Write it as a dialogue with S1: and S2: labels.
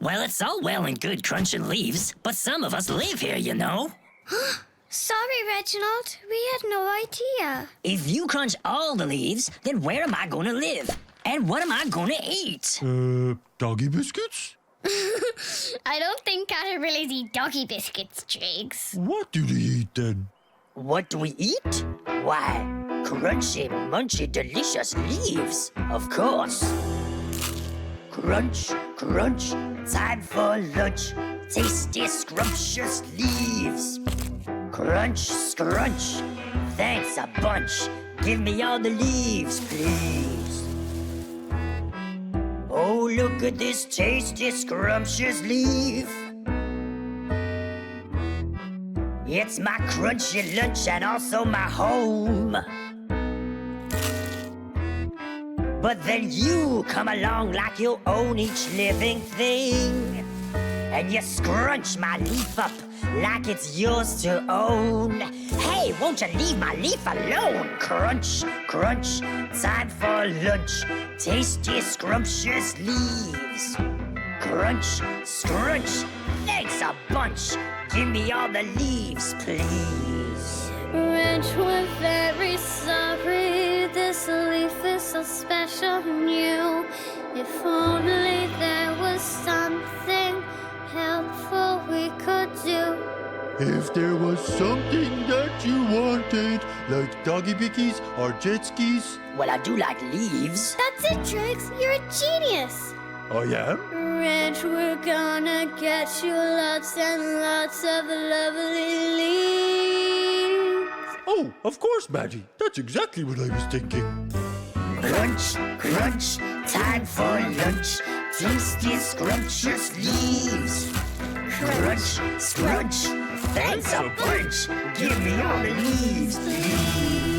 S1: Well, it's all well and good crunching leaves, but some of us live here, you know.
S2: Sorry, Reginald. We had no idea.
S1: If you crunch all the leaves, then where am I gonna live? And what am I gonna eat?
S3: Doggy biscuits?
S2: I don't think caterpillars eat doggy biscuits, Triggs.
S3: What do they eat then?
S1: What do we eat? Why, crunchy, munchy, delicious leaves, of course. Crunch, crunch, time for lunch. Tasty, scrumptious leaves. Crunch, scrunch, thanks a bunch. Give me all the leaves, please. Oh, look at this tasty, scrumptious leaf. It's my crunchy lunch and also my home. But then you come along like you own each living thing. And you scrunch my leaf up like it's yours to own. Hey, won't you leave my leaf alone? Crunch, crunch, time for lunch. Tasty, scrumptious leaves. Crunch, scrunch, thanks a bunch. Give me all the leaves, please.
S2: Reg, we're very sorry. This leaf is so special new. If only there was something helpful we could do.
S3: If there was something that you wanted, like doggy bickies or jet skis.
S1: Well, I do like leaves.
S2: That's it, Triggs. You're a genius.
S3: I am?
S2: Reg, we're gonna get you lots and lots of lovely leaves.
S3: Oh, of course, Maddie. That's exactly what I was thinking.
S1: Crunch, crunch, time for lunch. Tasty, scrumptious leaves. Crunch, scrunch, thanks a bunch. Give me all the leaves, please.